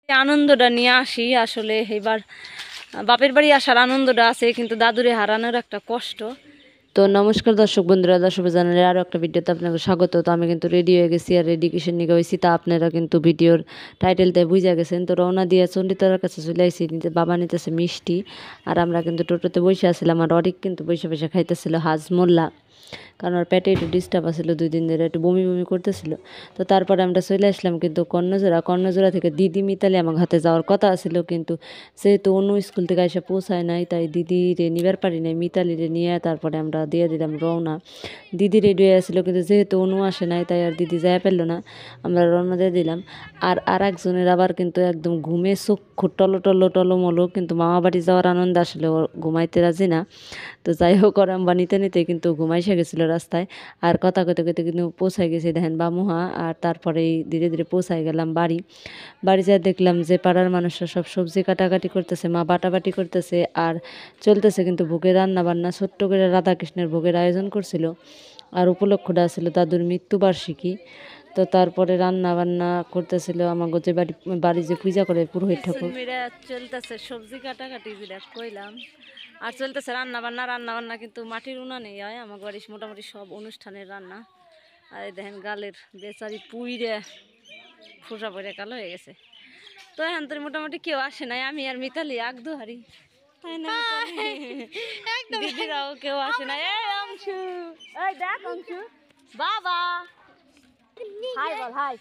আনন্দটা নিয়ে আসি আসলে এবার বাপের বাড়ি আসার আনন্দটা আছে কিন্তু দাদুরে হারানোর একটা কষ্ট। তো নমস্কার দর্শক বন্ধুরা, দর্শক জানালে আরও একটা ভিডিওতে আপনাকে স্বাগত। তো আমি কিন্তু রেডি হয়ে গেছি আর রেডি কিসের নিয়ে হয়েছি তা আপনারা কিন্তু ভিডিওর টাইটেলতে বুঝে গেছেন। তো রওনা দিয়ে চণ্ডীতলার কাছে চলে আসছি, বাবা নিতেছে মিষ্টি আর আমরা কিন্তু টোটোতে বসে আসছিলাম আর অরিক কিন্তু বসে বসে খাইতেছিল হাজমোল্লা, কারণ ওর পেটে একটু ডিস্টার্ব আসছিল, 2 দিন ধরে একটু বমি বমি করতেছিল। তো তারপরে আমরা চলে আসলাম কিন্তু কর্ণজোড়া থেকে দিদি মিতালি আমার হাতে যাওয়ার কথা ছিল, কিন্তু যেহেতু অন্য স্কুল থেকে এসে পৌঁছায় নাই তাই দিদি রে নিবার পারি নাই, মিতালি রে নিয়ে তারপরে আমরা দিয়ে দিলাম রওনা। দিদি রেডি হয়ে আসছিলো কিন্তু যেহেতু অনু আসে নাই তাই আর দিদি যায় পেল না, আমরা রওনা দিয়ে দিলাম। আর একজনের আবার কিন্তু একদম ঘুমে চক্ষু টলমলো, কিন্তু মামা বাড়ি যাওয়ার আনন্দ আসলে ও ঘুমাইতে রাজি না। তো যাই হোক বা নিতে নিতে কিন্তু ঘুমাইসে গেছিলো রাস্তায়, আর কথা কইতে কইতে কিন্তু পৌঁছায় গেছি দেখেন বামুহা। আর তারপরেই ধীরে ধীরে পৌঁছায় গেলাম বাড়ি যায় দেখলাম যে পাড়ার মানুষরা সব সবজি কাটাকাটি করতেছে, মা বাটাবাটি করতেছে আর চলতেছে কিন্তু ভোগের রান্না বান্না। ছোট্ট করে রাধাকৃষ্ণের ভোগের আয়োজন করছিল আর উপলক্ষটা ছিল দাদুর মৃত্যুবার্ষিকী। তো তারপরে রান্না বান্না করতেছিল আমাকে যে বাড়ি যে পূজা করে পুরোহিত ঠাকুর চলতেছে, সবজি কাটাকাটি যেটা কইলাম আর চলতেছে রান্না বান্না কিন্তু মাটির উনানেই হয় আমার বাড়ি মোটামুটি সব অনুষ্ঠানের রান্না। আর এই দেখেন গালের বেচারি পুইরে ফোসা পড়ে কালো হয়ে গেছে। তো এখন তো মোটামুটি কেউ আসে নাই, আমি আর মিতালি আগদুহারি, তাই না? দিদিরাও কেউ আসে নাই। এই অংশু, এই দেখ অংশু, বাবা হাই বল, হাই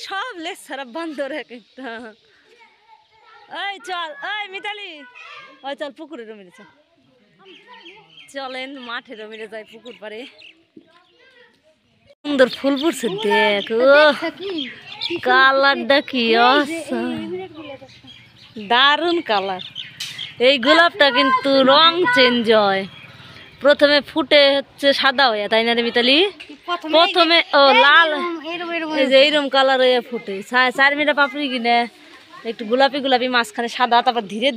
সব লেস সারা বন্ধ রেখে। ওই চল, ওই মিতালি, ওই চল পুকুরে রমিরে চল, চলেন মাঠে রমিরে যাই পুকুর পারে। সুন্দর ফুল ফুটছে দেখ, কালারটা কি দারুন কালার। এই গোলাপটা কিন্তু রং চেঞ্জ হয়, প্রথমে ফুটে হচ্ছে সাদা হয়ে, তাই না রে মিতালি? প্রথমে ও লাল, এই যে এইরকম কালার হয়ে ফুটে 4 মিনিট পাপড়ি কিনে একটু গোলাপি মাঝখানে সাদা, তারপর ধীরে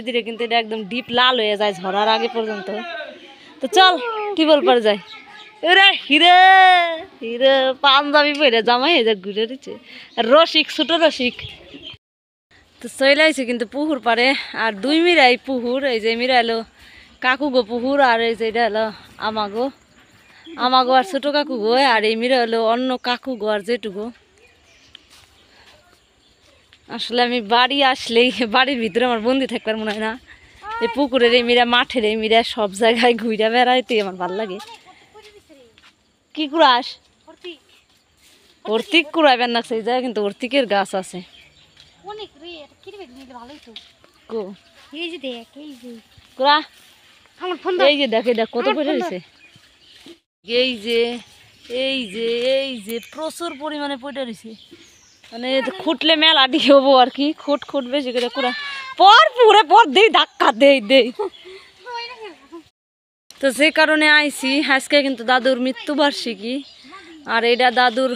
ধীরে কিন্তু এটা একদম ডিপ লাল হয়ে যায় ঝরার আগে পর্যন্ত। তো চল টিবল পরে যাই। এরে হিরে হিরে পাঞ্জাবি পরে জামাই এই যে ঘুরে দিচ্ছে রসিক, ছোট রসিক। তো চলে আইছে কিন্তু পুকুর পারে আর 2 মিরাই পুকুর, এই যে মিরা এলো কাকু গো পুকুর, আর এই যে এটা হলো আমাগো আর ছোট কাকু গো, আর এই মিরা হলো অন্য কাকু গো আর যেটুকু। আসলে আমি বাড়ি আসলেই বাড়ির ভিতরে আমার বন্দি থাকবার মনে হয় না, এই পুকুরের এই মিরা মাঠের এই মিরা সব জায়গায় ঘুরে বেড়াইতে আমার ভালো লাগে। কি কুড়াস? অর্তিক কুড়াইবেন না সেই জায়গায় কিন্তু অর্তিকের গাছ আছে। এই যে দেখে দেখ কত পড়ে রয়েছে, এই যে প্রচুর পরিমাণে পড়ে রয়েছে, মানে খুঁটলে মেলা দিয়ে হবো আর কি। খুট বেশি করে কুড়া পর দেই ধাক্কা দেই। তো সেই কারণে আইছি আজকে কিন্তু দাদুর মৃত্যুবার্ষিকী, আর এটা দাদুর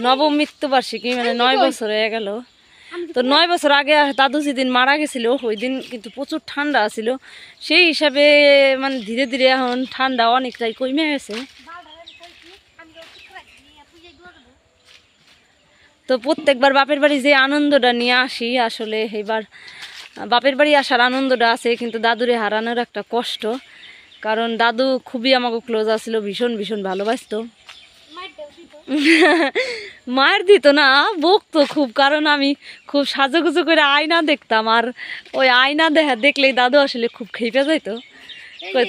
নবম মৃত্যুবার্ষিকী, মানে 9 বছর হয়ে গেল। তো 9 বছর আগে দাদু যেদিন মারা গেছিল ওই দিন কিন্তু প্রচুর ঠান্ডা ছিল, সেই হিসাবে মানে ধীরে ধীরে এখন ঠান্ডা অনেকটাই কমে গেছে। তো প্রত্যেকবার বাপের বাড়ি যে আনন্দটা নিয়ে আসি আসলে এবার বাপের বাড়ি আসার আনন্দটা আছে কিন্তু দাদুরে হারানোর একটা কষ্ট, কারণ দাদু খুবই আমাকে ক্লোজ আসছিল, ভীষণ ভালোবাসতো। মায়ের দিত না, বকতো খুব, কারণ আমি খুব সাজুগুজু করে আয়না দেখতাম, আর ওই আয়না দেখলেই দাদু আসলে খুব খেপে যাইতো,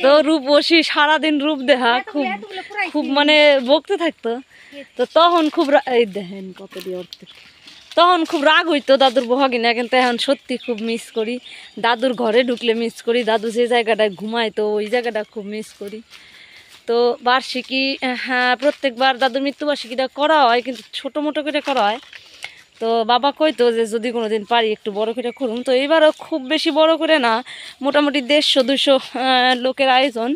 তো রূপবশী সারাদিন রূপ দেখা খুব মানে বকতে থাকতো। তো তখন খুব এই দেখেন কত দিয়ে তখন খুব রাগ হইতো দাদুর বহাগিনা, কিন্তু এখন সত্যি খুব মিস করি। দাদুর ঘরে ঢুকলে মিস করি, দাদু যে জায়গাটায় ঘুমাইতো ওই জায়গাটা খুব মিস করি। তো বার্ষিকী, হ্যাঁ প্রত্যেকবার দাদুর মৃত্যুবার্ষিকীটা করা হয় কিন্তু ছোটো মোটো করে করা হয়। তো বাবা কইতো যে যদি কোনো দিন পারি একটু বড় করে করুন, তো এবারও খুব বেশি বড় করে না, মোটামুটি 150-200 লোকের আয়োজন।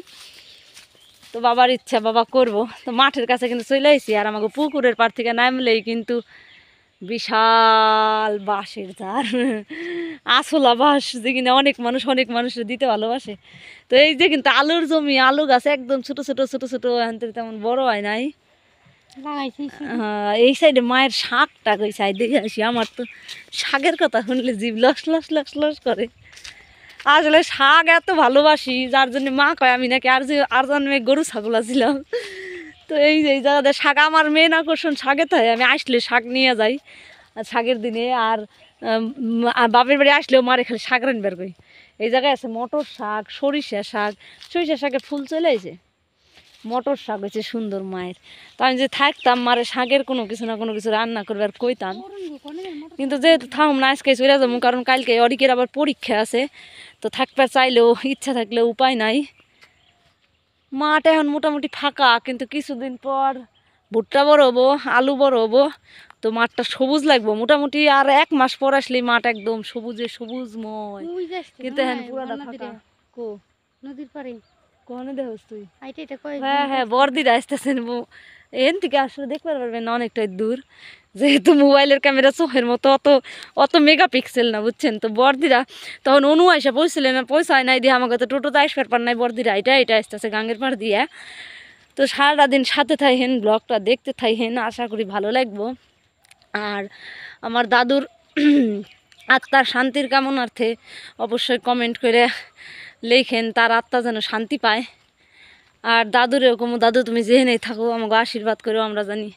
তো বাবার ইচ্ছা বাবা করব। তো মাঠের কাছে কিন্তু চলে আইছি, আর আমাকে পুকুরের পাড় থেকে নামলেই কিন্তু বিশাল বাঁশের ঝাড়, আসলা বাঁশ, যে কিনা অনেক মানুষ দিতে ভালোবাসে। তো এই যে কিন্তু আলুর জমি, আলু গাছ একদম ছোট ছোট তেমন বড় হয় নাই, এই সাইডে মায়ের শাকটা ওই সাইডে আসি। আমার তো শাকের কথা শুনলে জিভ লস লস লস লস করে। আসলে শাক এত ভালোবাসি, যার জন্য মা কয় আমি নাকি আর জন্মে গরু ছাগল ছিলাম। তো এই জায়গাতে শাক আমার মেন আকর্ষণ শাকে তাই আমি আসলে শাক নিয়ে যাই শাকের দিনে। আর বাপের বাড়ি আসলেও মারে খালি শাক রান্নার কই। এই জায়গায় আছে মটর শাক, সরিষা শাক, সরিষা শাকের ফুল চলে এসে, মটর শাক হয়েছে সুন্দর মায়ের। তো আমি যে থাকতাম মারে শাকের কোনো কিছু না কোনো কিছু রান্না করবে আর কইতাম, কিন্তু যেহেতু থাম না আজকে চলে যাবো, কারণ কালকে অরিকের আবার পরীক্ষা আছে। তো থাকতে চাইলেও ইচ্ছা থাকলেও উপায় নাই। মাঠ এখন মোটামুটি ফাঁকা, কিন্তু কিছুদিন পর ভুট্টা বড় হবো, আলু বড় হবো, তো মাঠটা সবুজ লাগবো মোটামুটি। আর 1 মাস পর আসলেই মাঠ একদম সবুজে সবুজময়, কিন্তু এখন পুরাটা ফাঁকা। কো নদীর পাড়ে কোনে দেখছ তুই? হ্যাঁ হ্যাঁ, বর্দিরা আসতেছেন এখান থেকে আসলে দেখতে পারবেন না, অনেকটাই দূর, যেহেতু মোবাইলের ক্যামেরা চোখের মতো অত মেগাপিক্সেল না, বুঝছেন। তো বর্দিরা তখন অনু আইসা পৌঁছছিলেন না, পয়সায় নাই দিয়ে আমাকে তো টোটোতে আসবার পার নাই, বর্দিরা এটা আসতেছে গাঙ্গের পাড় দিয়ে। তো সারাটা দিন সাথে থাইহেন, ব্লগটা দেখতে থাইহেন, আশা করি ভালো লাগবো। আর আমার দাদুর আত্মার শান্তির কামনার্থে অবশ্যই কমেন্ট করে লেখেন, তার আত্মা যেন শান্তি পায়। আর দাদুর এরকম, দাদু তুমি যেখানেই থাকো আমাকে আশীর্বাদ করো, আমরা জানি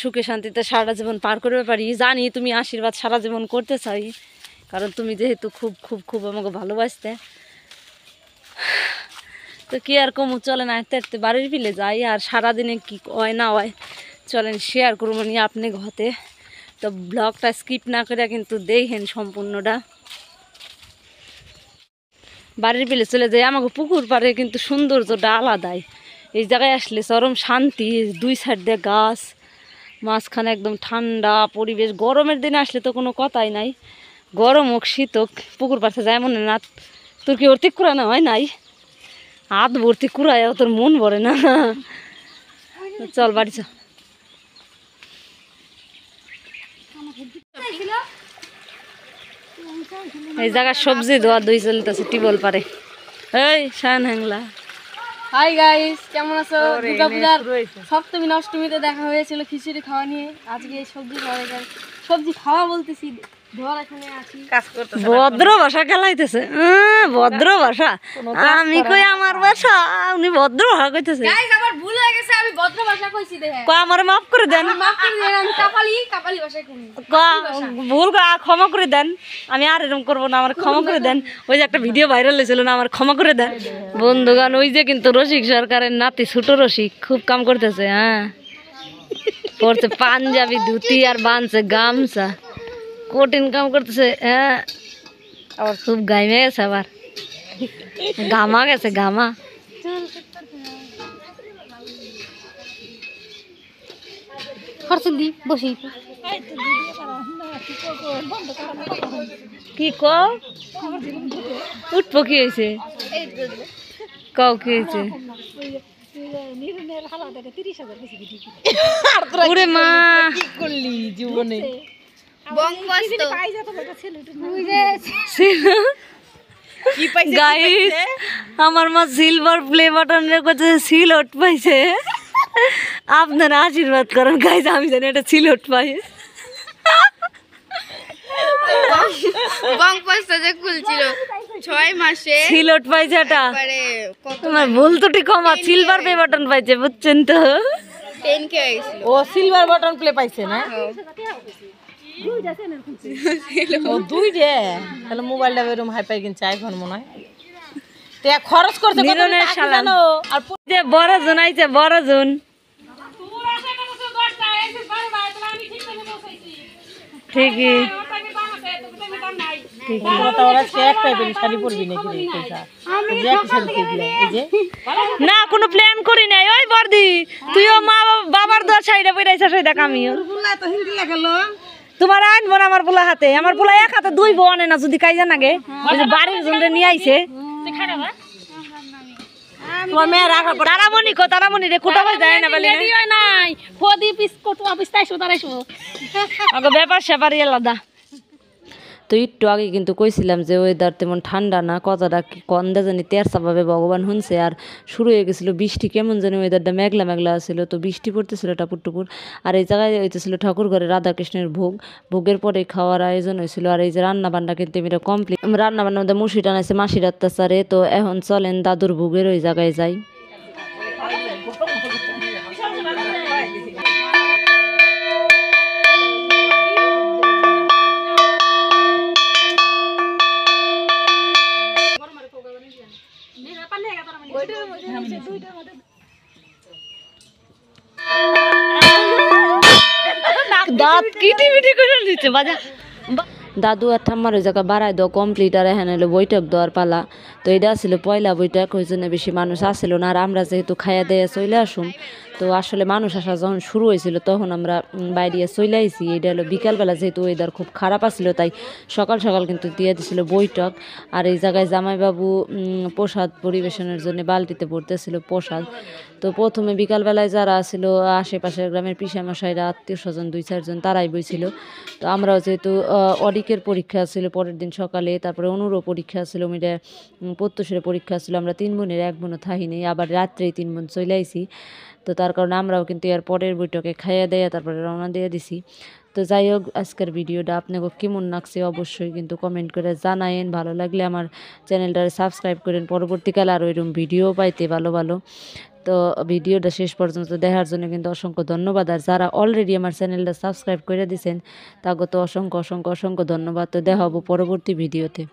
সুখে শান্তিতে সারা জীবন পার করতে পারি। জানি তুমি আশীর্বাদ সারা জীবন করতে চাই, কারণ তুমি যেহেতু খুব খুব খুব আমাকে ভালোবাসতে। তো কি আর কমু, চলেন আস্তে আস্তে বাড়ির পিলে যাই। আর সারাদিনে কি হয় না হয় চলেন শেয়ার করবো নিয়ে আপনি ঘতে। তো ব্লগটা স্কিপ না করে কিন্তু দেখেন সম্পূর্ণটা। বাড়ির পিলে চলে যাই, আমাকে পুকুর পাড়ে কিন্তু সৌন্দর্যটা আলাদাই। এই জায়গায় আসলে চরম শান্তি, 2 সাইড দিয়ে গাছ, মাঝখানে একদম ঠান্ডা পরিবেশ। গরমের দিনে আসলে তো কোনো কথাই নাই, গরম হোক শীত হোক পুকুর পাড়ে যায় মনে না। তোর কি ভর্তি কুড়ানো হয় নাই? হাত ভর্তি কুড়ায়, তোর মন ভরে না। চল বাড়ি চল। এই জায়গায় সবজি ধোয়া দুই চলতেছে টিবল পারে। এই শান হ্যাংলা, হাই গাইস, কেমন আছো? দুর্গাপূজার সপ্তমী অষ্টমীতে দেখা হয়েছিল খিচুড়ি খাওয়া নিয়ে। আজকে এই সবজি খাওয়া বলতেছি, ভদ্র ভাষা খেলাইতেছে, ভদ্র ভাষা। আমি কই আমার ভাষা, উনি ভদ্র ভাষা কইতেছে। আমার ভুল হয়ে গেছে, আমি ভদ্র ভাষা কইছি। দেখেন আমারে মাফ করে দেন, মাফ করে দেন, আমি কাপালি ভাষায় কই। ভুল ক্ষমা করে দেন, আমি আর এরকম করবো না, আমার ক্ষমা করে দেন। ওই যে একটা ভিডিও ভাইরাল হয়েছিল না, আমার ক্ষমা করে দেন। বন্ধুগান ওই যে কিন্তু রসিক সরকারের নাতি ছোট রসিক খুব কাম করতেছে। হ্যাঁ, পড়ছে পাঞ্জাবি ধুতি আর বানছে গামছা, কঠিন কাম করতেছে। হ্যাঁ, আবার খুব গাইমে গেছে, আবার গামা গেছে গামা। বসি কি কও উঠবো, কি হয়েছে কও, কি হয়েছে? ওরে মা, কি করলি জীবনে? গাইস, আমার মা সিলভার প্লে বাটন রেখেছে, সিলট পাইছে। আপনারা আশীর্বাদ করেন গাইস, আমি জানি এটা সিলট পাই। সিলট পাইছে, এটা তোমার ভুল ত্রুটি ক্ষমা। সিলভার প্লে বাটন পাইছে, বুঝছেন তো? ও সিলভার বাটন প্লে পাইছে না, দুইটা। তাহলে মোবাইলটা এরকম হাই পাই কিনছে, আইফোন মনে হয়। খরচ করছে আর বড় জন আইছে, বড় জন। ঠিকই, না কোনো প্ল্যান করি নাই। ওই বর্দি, তুইও মা বাবার দোয়া সাইডে বইরাইছিস, ওই দেখ আমিও। তোমার আনবো না আমার পোলা হাতে, আমার পোলা এক হাতে 2 বউ আনে না যদি কাইজা নাগে। ওই যে বাড়ির জন্য নিয়ে আইছে। তোমার মেয়ে রাখা তারামণি কো, তারামণি রে কোটা বাই যায় না বলে নাই। ফদি পিস কোটা পিস তাইছো তারাইছো, আগে ব্যাপার সেপারই আলাদা। তো একটু আগে কিন্তু কইছিলাম যে ওয়েদার তেমন ঠান্ডা না, কথাটা কন্দা জানি তেরসাভাবে ভগবান শুনছে। আর শুরু হয়ে গেছিলো বৃষ্টি, কেমন জানি ওয়েদারটা মেঘলা মেঘলা ছিল, তো বৃষ্টি পড়তেছিল টাপুর টুপুর। আর এই জায়গায় হইতেছিল ঠাকুর ঘরে রাধাকৃষ্ণের ভোগের পরে খাওয়ার আয়োজন হয়েছিল। আর এই যে রান্না বান্না কিন্তু এমনি কমপ্লিট, রান্না বান্নার মধ্যে মুসি টানাইছে মাসির অত্যাচারে। তো এখন চলেন দাদুর ভোগের ওই জায়গায় যাই। দাঁত কিটি মিটি করে দিচ্ছে বাজা। দাদু আর ঠাম্মার ওই জায়গা বাড়াই দেওয়া কমপ্লিট, আর এখানে হলো বৈঠক দেওয়ার পালা। তো এটা ছিল পয়লা বৈঠক, ওই জন্য বেশি মানুষ আসছিল না। আর আমরা যেহেতু খাইয়া দেয়া চলে আসুন, তো আসলে মানুষ আসা যখন শুরু হয়েছিল তখন আমরা বাইরে চলে আইছি। এটা হলো বিকালবেলা, যেহেতু ওয়েদার খুব খারাপ আসছিল তাই সকাল সকাল কিন্তু দিয়ে দিছিল বৈঠক। আর এই জায়গায় জামাইবাবু প্রসাদ পরিবেশনের জন্য বালতিতে ভরতেছিল প্রসাদ। তো প্রথমে বিকালবেলায় যারা ছিল আশেপাশের গ্রামের পিসামশাইরা, আত্মীয় স্বজন 2-4 জন তারাই বইছিল। তো আমরাও যেহেতু অডিকের পরীক্ষা ছিল পরের দিন সকালে, তারপরে অনুরও পরীক্ষা ছিল, মিলে প্রত্যুষের পরীক্ষা ছিল। আমরা 3 বোনের 1 বোনও থাকি, আবার রাত্রেই 3 বোন চলে আইছি। তো তার কারণে আমরাও কিন্তু এর পরের বৈঠকে খাইয়া দেয়া তারপরে রওনা দিয়ে দিছি। তো যাই হোক, আজকের ভিডিওটা আপনাকে কেমন লাগছে অবশ্যই কিন্তু কমেন্ট করে জানায়েন। ভালো লাগলে আমার চ্যানেলটা সাবস্ক্রাইব করেন পরবর্তীকালে আরও এরকম ভিডিও পাইতে ভালো ভালো। তো ভিডিওটা শেষ পর্যন্ত দেখার জন্য কিন্তু অসংখ্য ধন্যবাদ। আর যারা অলরেডি আমার চ্যানেলটা সাবস্ক্রাইব করে দিয়েছেন তাকে তো অসংখ্য অসংখ্য অসংখ্য ধন্যবাদ। তো দেখা হবো পরবর্তী ভিডিওতে।